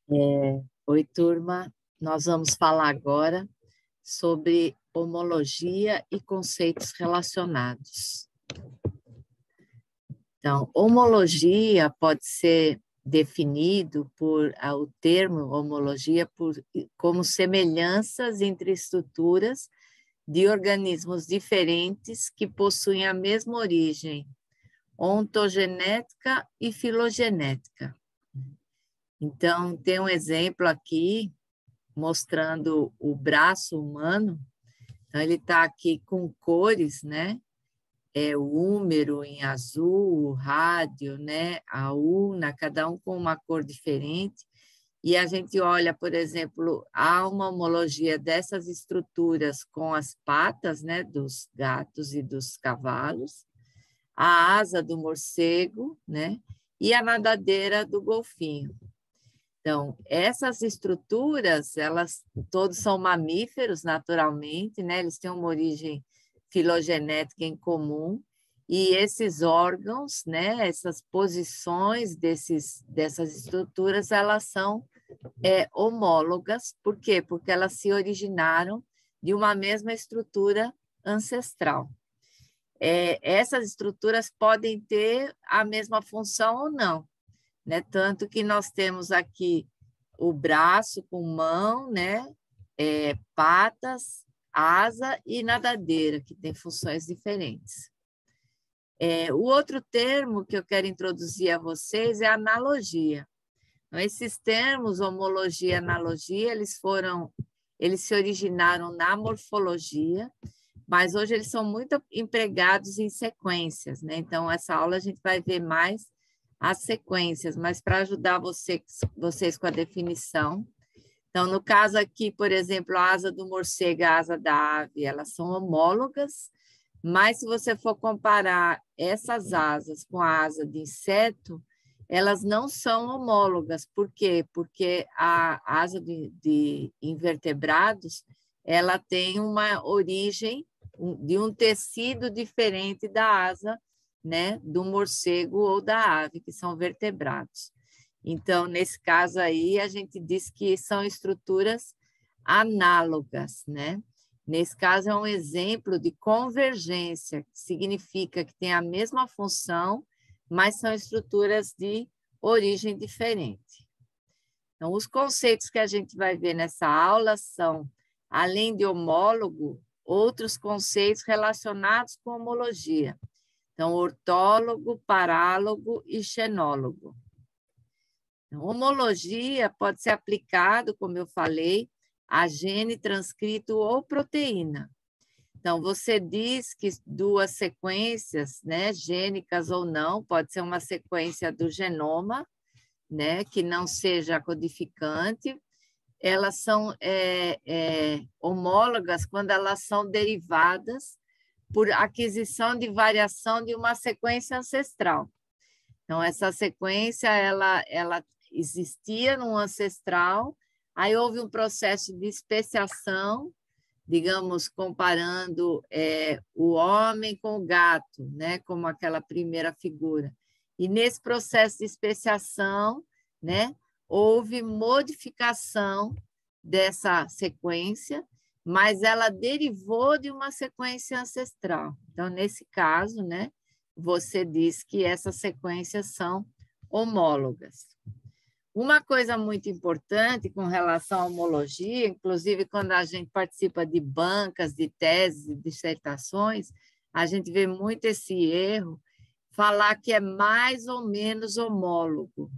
Oi, turma. Nós vamos falar agora sobre homologia e conceitos relacionados. Então, homologia pode ser definido por o termo homologia como semelhanças entre estruturas de organismos diferentes que possuem a mesma origem ontogenética e filogenética. Então, tem um exemplo aqui mostrando o braço humano. Então, ele está aqui com cores, né? O húmero em azul, o rádio, né? A ulna, cada um com uma cor diferente. E a gente olha, por exemplo, há uma homologia dessas estruturas com as patas, né? Dos gatos e dos cavalos, a asa do morcego, né? E a nadadeira do golfinho. Então, essas estruturas, elas todos são mamíferos, naturalmente, né? Eles têm uma origem filogenética em comum, e esses órgãos, né? Essas posições dessas estruturas, elas são homólogas. Por quê? Porque elas se originaram de uma mesma estrutura ancestral. Essas estruturas podem ter a mesma função ou não, né? Tanto que nós temos aqui o braço com mão, né? Patas, asa e nadadeira, que tem funções diferentes. O outro termo que eu quero introduzir a vocês é analogia. Então, esses termos, homologia e analogia, eles se originaram na morfologia, mas hoje eles são muito empregados em sequências, né? Então, essa aula a gente vai ver mais as sequências, mas para ajudar vocês com a definição. Então, no caso aqui, por exemplo, a asa do morcego e a asa da ave, elas são homólogas, mas se você for comparar essas asas com a asa de inseto, elas não são homólogas. Por quê? Porque a asa de invertebrados, ela tem uma origem de um tecido diferente da asa, né, do morcego ou da ave, que são vertebrados. Então, nesse caso aí, a gente diz que são estruturas análogas, né? Nesse caso, é um exemplo de convergência, que significa que tem a mesma função, mas são estruturas de origem diferente. Então, os conceitos que a gente vai ver nessa aula são, além de homólogo, outros conceitos relacionados com homologia. Então, ortólogo, parálogo e xenólogo. Então, homologia pode ser aplicado, como eu falei, a gene transcrito ou proteína. Então, você diz que duas sequências, né, gênicas ou não, pode ser uma sequência do genoma, né, que não seja codificante, elas são homólogas quando elas são derivadas por aquisição de variação de uma sequência ancestral. Então, essa sequência, ela existia no ancestral, aí houve um processo de especiação, digamos, comparando o homem com o gato, né, como aquela primeira figura. E nesse processo de especiação, né, houve modificação dessa sequência, mas ela derivou de uma sequência ancestral. Então, nesse caso, né, você diz que essas sequências são homólogas. Uma coisa muito importante com relação à homologia, inclusive quando a gente participa de bancas, de teses, de dissertações, a gente vê muito esse erro, falar que é mais ou menos homólogo,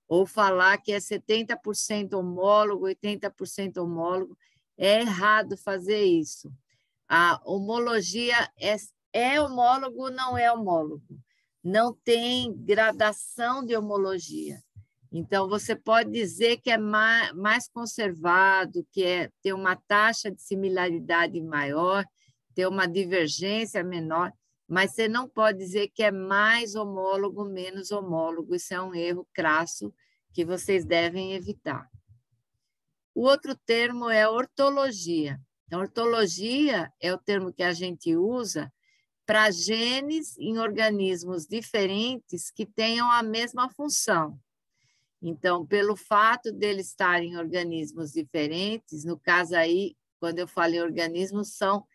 ou falar que é 70% homólogo, 80% homólogo. É errado fazer isso. A homologia é homólogo, não é homólogo. Não tem gradação de homologia. Então, você pode dizer que é mais conservado, que tem uma taxa de similaridade maior, tem uma divergência menor, mas você não pode dizer que é mais homólogo, menos homólogo. Isso é um erro crasso que vocês devem evitar. O outro termo é ortologia. Então, ortologia é o termo que a gente usa para genes em organismos diferentes que tenham a mesma função. Então, pelo fato deles estarem em organismos diferentes, no caso aí, quando eu falo em organismos, são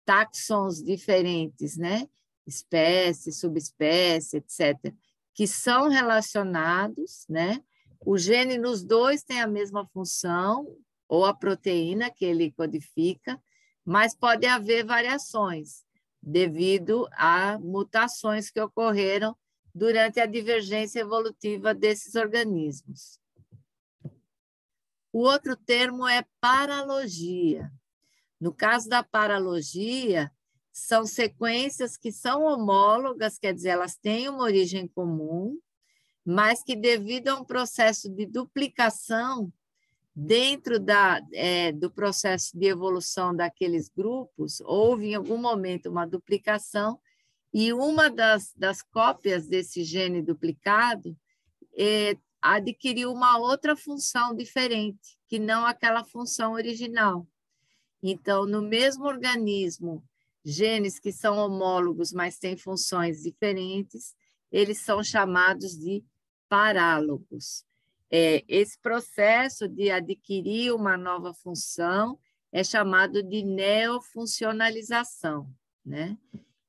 táxons diferentes, né? Espécie, subespécie, etc., que são relacionados, né? O gene nos dois tem a mesma função, ou a proteína que ele codifica, mas pode haver variações devido a mutações que ocorreram durante a divergência evolutiva desses organismos. O outro termo é paralogia. No caso da paralogia, são sequências que são homólogas, quer dizer, elas têm uma origem comum, mas que, devido a um processo de duplicação dentro do processo de evolução daqueles grupos, houve em algum momento uma duplicação e uma das cópias desse gene duplicado adquiriu uma outra função diferente, que não aquela função original. Então, no mesmo organismo, genes que são homólogos, mas têm funções diferentes, eles são chamados de parálogos. Esse processo de adquirir uma nova função é chamado de neofuncionalização, né?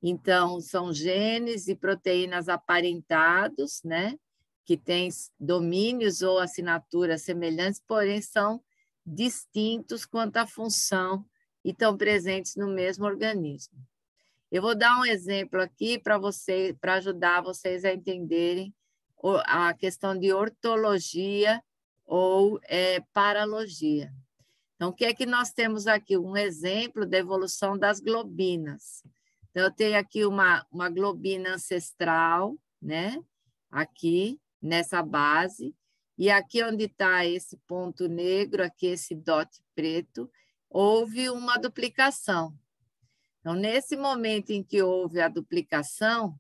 Então, são genes e proteínas aparentados, né? Que têm domínios ou assinaturas semelhantes, porém são distintos quanto à função e estão presentes no mesmo organismo. Eu vou dar um exemplo aqui para ajudar vocês a entenderem a questão de ortologia ou paralogia. Então, o que é que nós temos aqui? Um exemplo da evolução das globinas. Então, eu tenho aqui uma globina ancestral, né? Aqui, nessa base, e aqui onde está esse ponto negro, aqui esse dot preto, houve uma duplicação. Então, nesse momento em que houve a duplicação,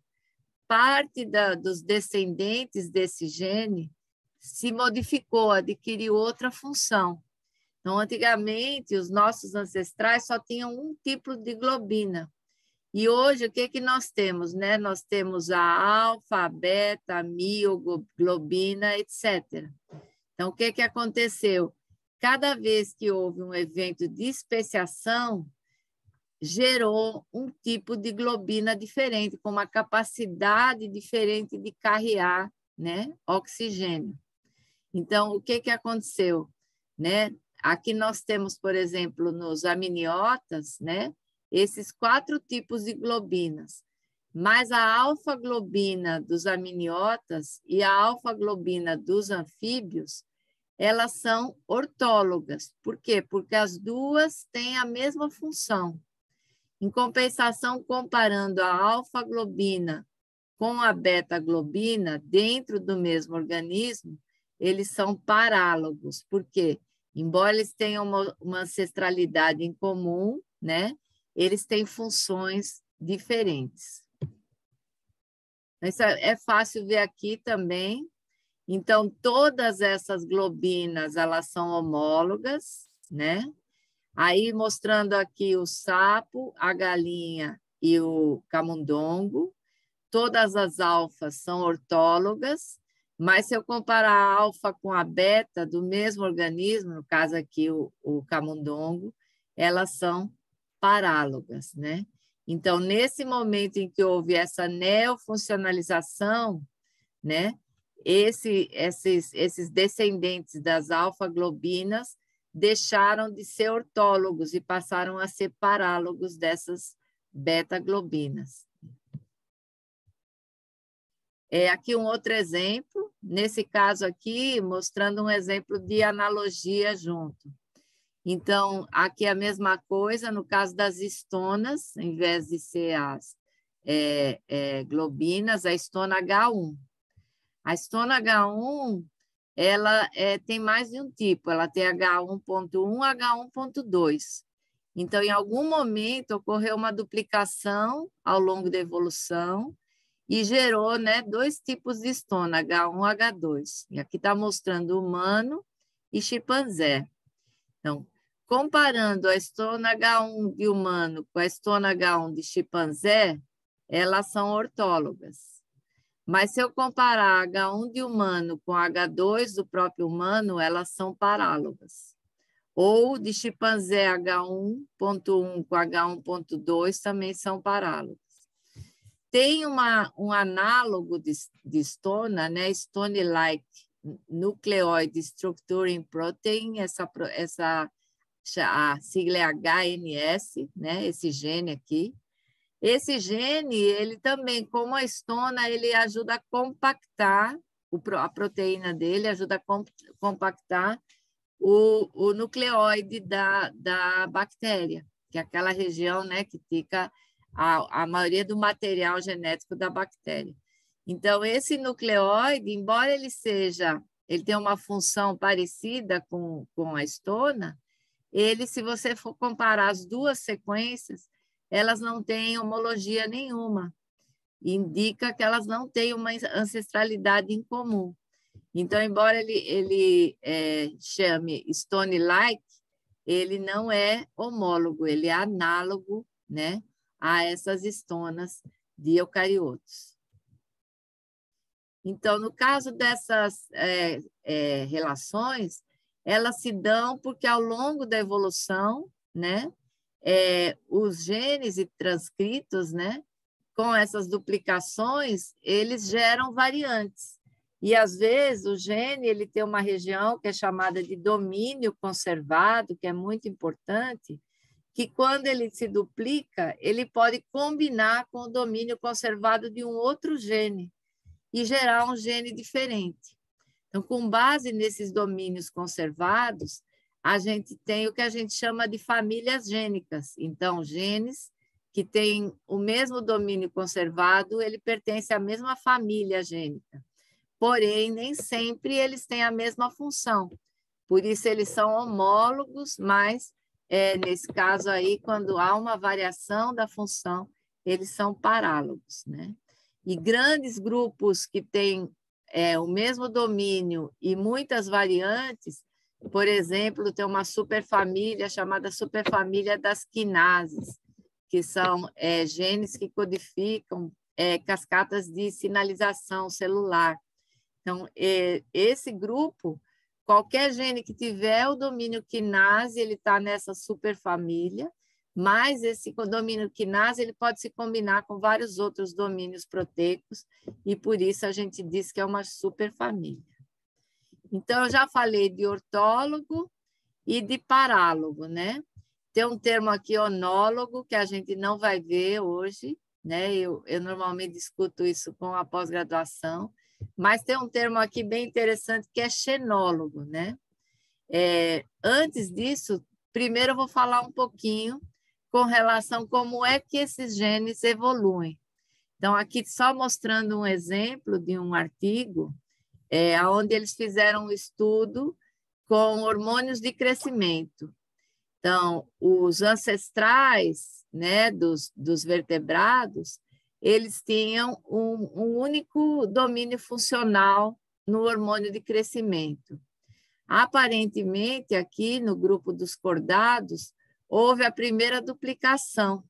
parte dos descendentes desse gene se modificou, adquiriu outra função. Então, antigamente, os nossos ancestrais só tinham um tipo de globina. E hoje, o que nós temos, né? Nós temos a alfa, a beta, a mioglobina, etc. Então, o que aconteceu? Cada vez que houve um evento de especiação, gerou um tipo de globina diferente, com uma capacidade diferente de carrear, né, oxigênio. Então, o que aconteceu? Né? Aqui nós temos, por exemplo, nos amniotas, né, esses 4 tipos de globinas, mas a alfa-globina dos amniotas e a alfa-globina dos anfíbios, elas são ortólogas. Por quê? Porque as duas têm a mesma função. Em compensação, comparando a alfa-globina com a beta-globina dentro do mesmo organismo, eles são parálogos. Por quê? Embora eles tenham uma ancestralidade em comum, né? Eles têm funções diferentes. Isso é fácil ver aqui também. Então, todas essas globinas, elas são homólogas, né? Aí, mostrando aqui o sapo, a galinha e o camundongo. Todas as alfas são ortólogas, mas se eu comparar a alfa com a beta do mesmo organismo, no caso aqui o camundongo, elas são parálogas, né? Então, nesse momento em que houve essa neofuncionalização, né, esses descendentes das alfa-globinas deixaram de ser ortólogos e passaram a ser parálogos dessas beta-globinas. Aqui um outro exemplo, nesse caso aqui, mostrando um exemplo de analogia junto. Então, aqui é a mesma coisa, no caso das histonas, em vez de ser as globinas, a histona H1. A histona H1, ela tem mais de um tipo, ela tem H1.1 e H1.2. Então, em algum momento, ocorreu uma duplicação ao longo da evolução e gerou, né, 2 tipos de histona, H1 e H2. E aqui está mostrando humano e chimpanzé. Então, comparando a histona H1 de humano com a histona H1 de chimpanzé, elas são ortólogas. Mas se eu comparar H1 de humano com H2 do próprio humano, elas são parálogas. Ou de chimpanzé H1.1 com H1.2 também são parálogas. Tem um análogo de Stona, né? Stone-like Nucleoid Structuring Protein, a sigla é HNS, né? Esse gene aqui. Esse gene, ele também, como a estona, ele ajuda a compactar, a proteína dele ajuda a compactar o nucleóide da bactéria, que é aquela região, né, que fica a maioria do material genético da bactéria. Então, esse nucleóide, embora ele tenha uma função parecida com a estona, ele, se você for comparar as duas sequências, elas não têm homologia nenhuma. Indica que elas não têm uma ancestralidade em comum. Então, embora ele chame Stone-like, ele não é homólogo, ele é análogo, né, a essas estonas de eucariotos. Então, no caso dessas relações, elas se dão porque, ao longo da evolução, né, os genes e transcritos, né, com essas duplicações, eles geram variantes. E, às vezes, o gene ele tem uma região que é chamada de domínio conservado, que é muito importante, que, quando ele se duplica, ele pode combinar com o domínio conservado de um outro gene e gerar um gene diferente. Então, com base nesses domínios conservados, a gente tem o que a gente chama de famílias gênicas. Então, genes que têm o mesmo domínio conservado, ele pertence à mesma família gênica. Porém, nem sempre eles têm a mesma função. Por isso, eles são homólogos, mas, nesse caso aí, quando há uma variação da função, eles são parálogos, né? E grandes grupos que têm o mesmo domínio e muitas variantes, por exemplo, tem uma superfamília chamada superfamília das quinases, que são genes que codificam cascatas de sinalização celular. Então, esse grupo, qualquer gene que tiver o domínio quinase, ele está nessa superfamília, mas esse domínio quinase ele pode se combinar com vários outros domínios proteicos, e por isso a gente diz que é uma superfamília. Então, eu já falei de ortólogo e de parálogo, né? Tem um termo aqui, onólogo, que a gente não vai ver hoje, né? Eu normalmente discuto isso com a pós-graduação, mas tem um termo aqui bem interessante, que é xenólogo, né? Antes disso, primeiro eu vou falar um pouquinho com relação a como é que esses genes evoluem. Então, aqui só mostrando um exemplo de um artigo, onde eles fizeram um estudo com hormônios de crescimento. Então, os ancestrais, né, dos vertebrados, eles tinham um único domínio funcional no hormônio de crescimento. Aparentemente, aqui no grupo dos cordados, houve a primeira duplicação,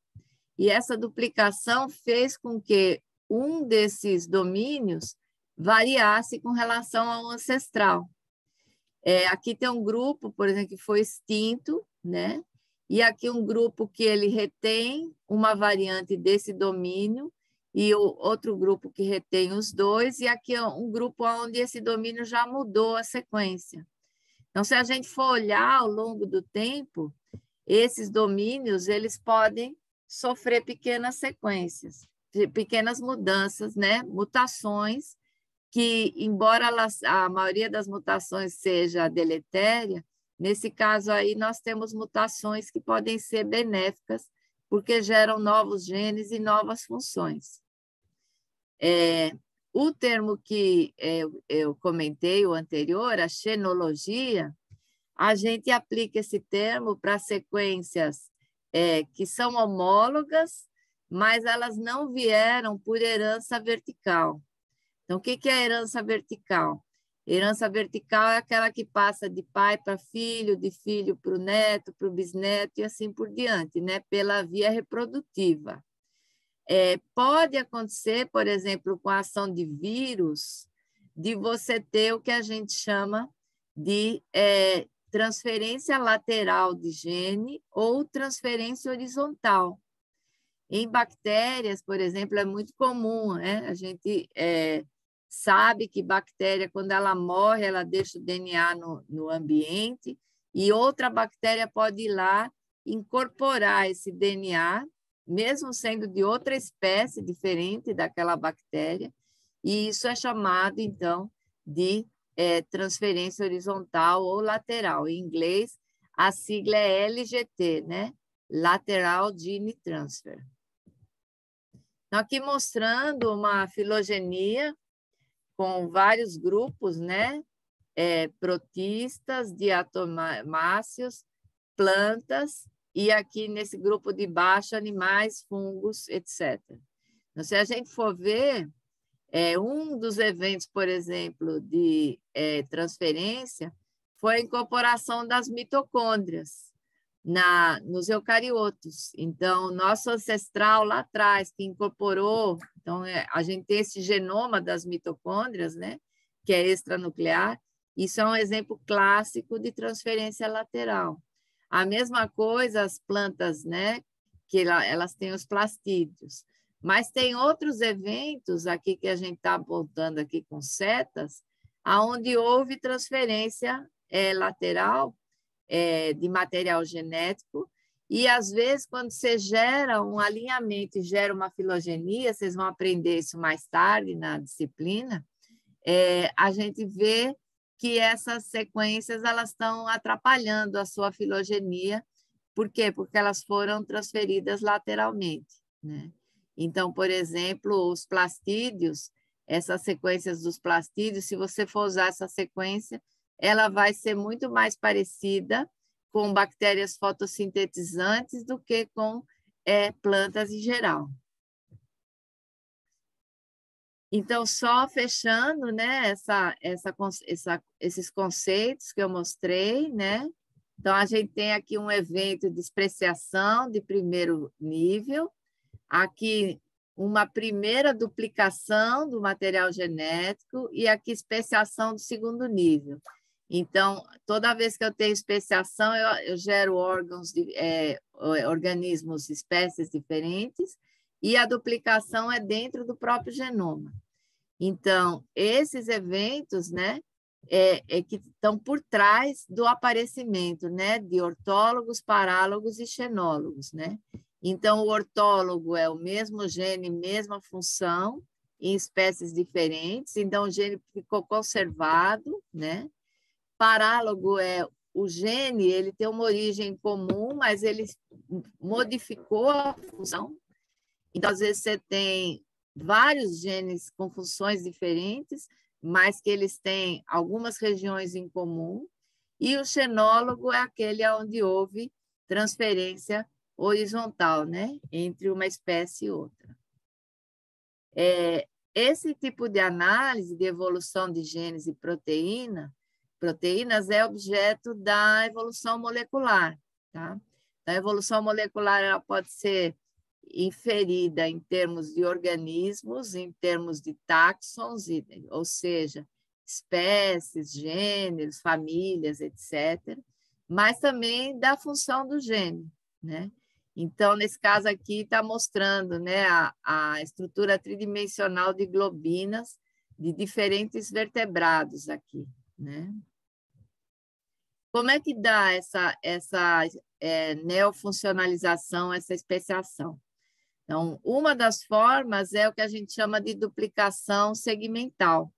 e essa duplicação fez com que um desses domínios variasse com relação ao ancestral. Aqui tem um grupo, por exemplo, que foi extinto, né? E aqui um grupo que ele retém uma variante desse domínio e o outro grupo que retém os dois, e aqui é um grupo onde esse domínio já mudou a sequência. Então, se a gente for olhar ao longo do tempo, esses domínios eles podem sofrer pequenas sequências, pequenas mudanças, né? Mutações, que, embora a maioria das mutações seja deletéria, nesse caso aí nós temos mutações que podem ser benéficas, porque geram novos genes e novas funções. O termo que eu comentei, o anterior, a xenologia, a gente aplica esse termo para sequências que são homólogas, mas elas não vieram por herança vertical. Então, o que é a herança vertical? Herança vertical é aquela que passa de pai para filho, de filho para o neto, para o bisneto e assim por diante, né? Pela via reprodutiva. Pode acontecer, por exemplo, com a ação de vírus, de você ter o que a gente chama de transferência lateral de gene ou transferência horizontal. Em bactérias, por exemplo, é muito comum, né? A gente sabe que bactéria, quando ela morre, ela deixa o DNA no ambiente e outra bactéria pode ir lá incorporar esse DNA, mesmo sendo de outra espécie diferente daquela bactéria, e isso é chamado, então, de transferência horizontal ou lateral. Em inglês, a sigla é LGT, né? Lateral Gene Transfer. Então, aqui mostrando uma filogenia com vários grupos, né? Protistas, diatomáceos, plantas, e aqui nesse grupo de baixo, animais, fungos, etc. Então, se a gente for ver, um dos eventos, por exemplo, de transferência foi a incorporação das mitocôndrias nos eucariotos. Então, nosso ancestral lá atrás, que incorporou, então, a gente tem esse genoma das mitocôndrias, né, que é extranuclear, isso é um exemplo clássico de transferência lateral. A mesma coisa as plantas, né, que elas têm os plastídeos. Mas tem outros eventos aqui que a gente está apontando aqui com setas, aonde houve transferência lateral de material genético, e às vezes quando você gera um alinhamento e gera uma filogenia, vocês vão aprender isso mais tarde na disciplina, a gente vê que essas sequências elas estão atrapalhando a sua filogenia. Por quê? Porque elas foram transferidas lateralmente, né? Então, por exemplo, os plastídeos, essas sequências dos plastídeos, se você for usar essa sequência, ela vai ser muito mais parecida com bactérias fotossintetizantes do que com plantas em geral. Então, só fechando, né, esses conceitos que eu mostrei, né? Então, a gente tem aqui um evento de especiação de primeiro nível, aqui uma primeira duplicação do material genético e aqui especiação do segundo nível. Então, toda vez que eu tenho especiação, eu gero organismos, espécies diferentes, e a duplicação é dentro do próprio genoma. Então, esses eventos, né, que estão por trás do aparecimento, né, de ortólogos, parálogos e xenólogos, né? Então, o ortólogo é o mesmo gene, mesma função, em espécies diferentes, então o gene ficou conservado, né? Parálogo é o gene, ele tem uma origem comum, mas ele modificou a função. Então, às vezes, você tem vários genes com funções diferentes, mas que eles têm algumas regiões em comum. E o xenólogo é aquele onde houve transferência horizontal, né, entre uma espécie e outra. Esse tipo de análise de evolução de genes e proteínas é objeto da evolução molecular, tá? A evolução molecular ela pode ser inferida em termos de organismos, em termos de táxons, ou seja, espécies, gêneros, famílias, etc., mas também da função do gene, né? Então, nesse caso aqui, está mostrando, né, a estrutura tridimensional de globinas de diferentes vertebrados aqui, né? Como é que dá essa neofuncionalização, essa especiação? Então, uma das formas é o que a gente chama de duplicação segmental.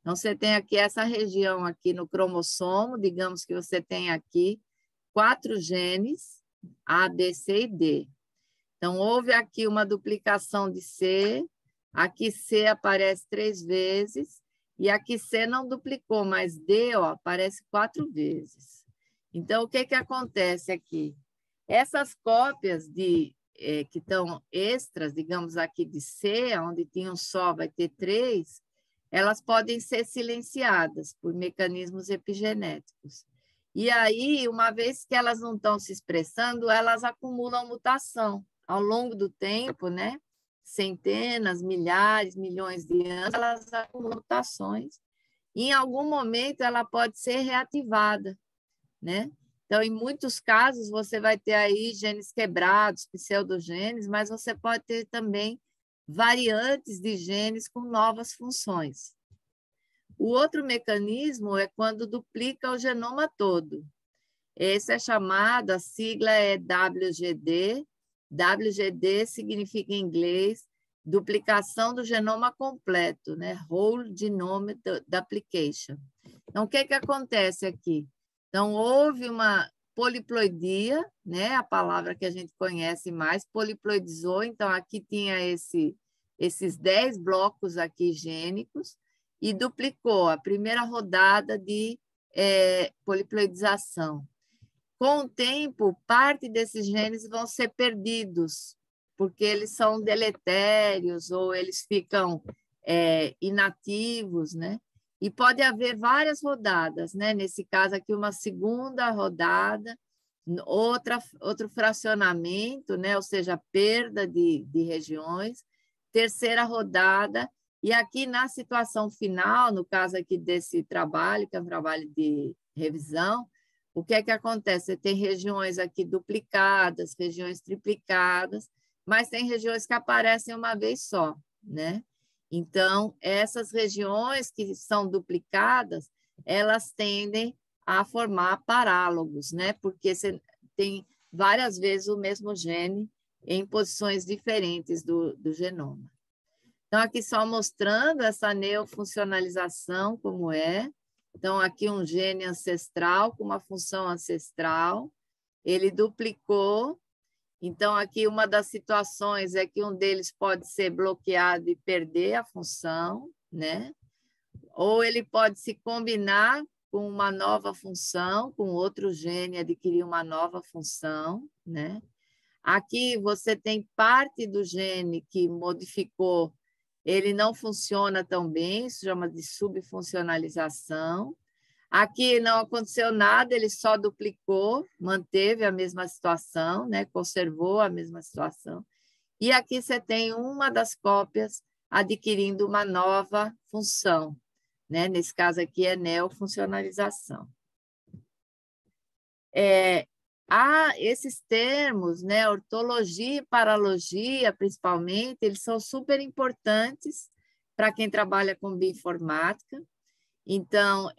Então, você tem aqui essa região aqui no cromossomo, digamos que você tem aqui 4 genes, A, B, C e D. Então, houve aqui uma duplicação de C, aqui C aparece 3 vezes, e aqui C não duplicou, mas D aparece 4 vezes. Então, o que acontece aqui? Essas cópias que estão extras, digamos aqui de C, onde tinha um só, vai ter 3, elas podem ser silenciadas por mecanismos epigenéticos. E aí, uma vez que elas não estão se expressando, elas acumulam mutação ao longo do tempo, né? centenas, milhares, milhões de anos, elas acumulam mutações. E, em algum momento, ela pode ser reativada, né? Então, em muitos casos, você vai ter aí genes quebrados, pseudogenes, mas você pode ter também variantes de genes com novas funções. O outro mecanismo é quando duplica o genoma todo. Esse é chamado, a sigla é WGD. WGD significa em inglês duplicação do genoma completo, né? Whole Genome Duplication. Então, o que acontece aqui? Então, houve uma poliploidia, né? A palavra que a gente conhece mais, poliploidizou. Então, aqui tinha esses 10 blocos aqui gênicos e duplicou a primeira rodada de poliploidização. Com o tempo, parte desses genes vão ser perdidos, porque eles são deletérios ou eles ficam inativos, né? E pode haver várias rodadas, né? Nesse caso aqui, uma segunda rodada, outro fracionamento, né? Ou seja, perda de regiões, terceira rodada, e aqui na situação final, no caso aqui desse trabalho, que é um trabalho de revisão, o que acontece? Você tem regiões aqui duplicadas, regiões triplicadas, mas tem regiões que aparecem uma vez só, né? Então, essas regiões que são duplicadas, elas tendem a formar parálogos, né? Porque você tem várias vezes o mesmo gene em posições diferentes do genoma. Então, aqui só mostrando essa neofuncionalização, como é. Então, aqui um gene ancestral com uma função ancestral, ele duplicou. Então, aqui uma das situações é que um deles pode ser bloqueado e perder a função, né? Ou ele pode se combinar com uma nova função, com outro gene adquirir uma nova função, né? Aqui você tem parte do gene que modificou, ele não funciona tão bem, isso chama de subfuncionalização. Aqui não aconteceu nada, ele só duplicou, manteve a mesma situação, né? Conservou a mesma situação. E aqui você tem uma das cópias adquirindo uma nova função, né? Nesse caso aqui é neofuncionalização. Esses termos, né? Ortologia e paralogia, principalmente, eles são super importantes para quem trabalha com bioinformática. Então,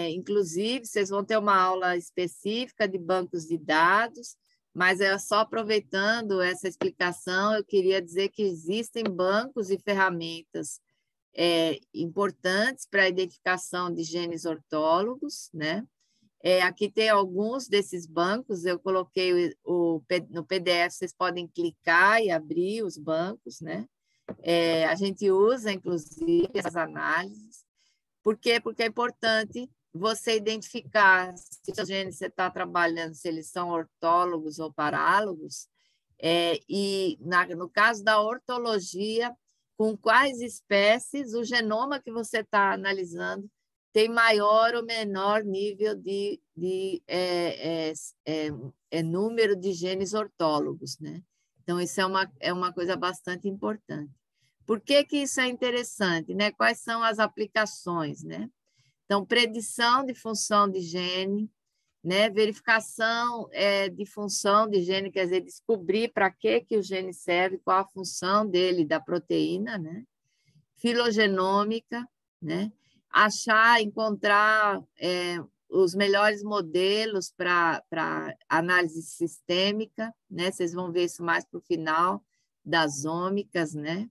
inclusive, vocês vão ter uma aula específica de bancos de dados, mas só aproveitando essa explicação, eu queria dizer que existem bancos e ferramentas importantes para a identificação de genes ortólogos, né? Aqui tem alguns desses bancos, eu coloquei no PDF, vocês podem clicar e abrir os bancos, né? A gente usa, inclusive, essas análises. Por quê? Porque é importante você identificar se os genes que você está trabalhando, se eles são ortólogos ou parálogos, e no caso da ortologia, com quais espécies o genoma que você está analisando tem maior ou menor nível de número de genes ortólogos, né? Então, isso é uma coisa bastante importante. Por que isso é interessante, né? Quais são as aplicações, né? Então, predição de função de gene, né? Verificação de função de gene, quer dizer, descobrir para que o gene serve, qual a função dele, da proteína, né? Filogenômica, né? Encontrar os melhores modelos para análise sistêmica, né? Vocês vão ver isso mais para o final, das ômicas, né?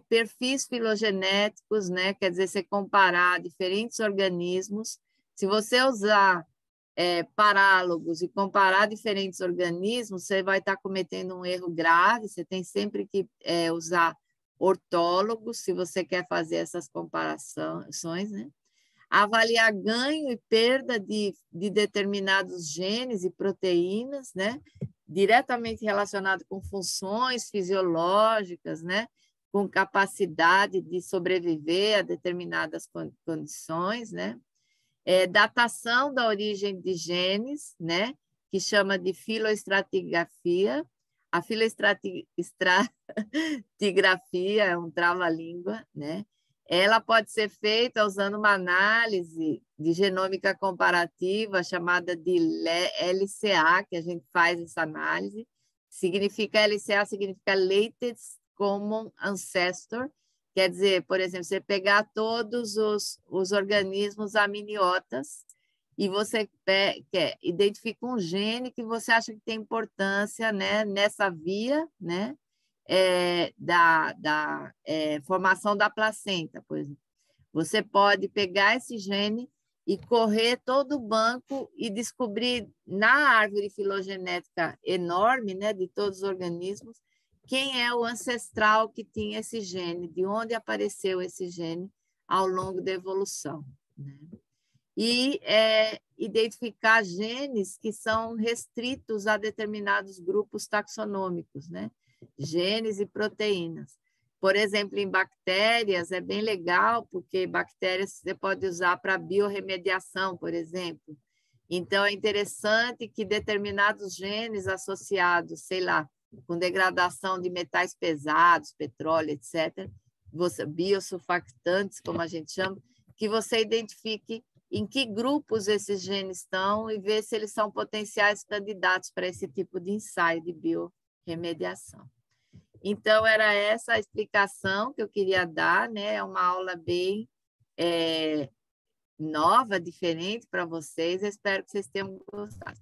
Perfis filogenéticos, né? Quer dizer, você comparar diferentes organismos. Se você usar parálogos e comparar diferentes organismos, você vai estar cometendo um erro grave, você tem sempre que usar ortólogos, se você quer fazer essas comparações, né? Avaliar ganho e perda de determinados genes e proteínas, né? Diretamente relacionado com funções fisiológicas, né? Com capacidade de sobreviver a determinadas condições, né? Datação da origem de genes, né? Que chama de filoestratigrafia, a filoestratigrafia é um trava-língua, né? Ela pode ser feita usando uma análise de genômica comparativa chamada de LCA, que a gente faz essa análise. LCA significa Latest Common Ancestor, quer dizer, por exemplo, você pegar todos os organismos amniotas e você identifica um gene que você acha que tem importância, né, nessa via, né, da formação da placenta, por exemplo. Você pode pegar esse gene e correr todo o banco e descobrir na árvore filogenética enorme, né, de todos os organismos, quem é o ancestral que tinha esse gene, de onde apareceu esse gene ao longo da evolução, né? E identificar genes que são restritos a determinados grupos taxonômicos, né? Genes e proteínas. Por exemplo, em bactérias é bem legal, porque bactérias você pode usar para biorremediação, por exemplo. Então, é interessante que determinados genes associados, sei lá, com degradação de metais pesados, petróleo, etc., biosurfactantes, como a gente chama, que você identifique em que grupos esses genes estão e ver se eles são potenciais candidatos para esse tipo de ensaio de biorremediação. Então, era essa a explicação que eu queria dar, né? É uma aula bem nova, diferente para vocês. Eu espero que vocês tenham gostado.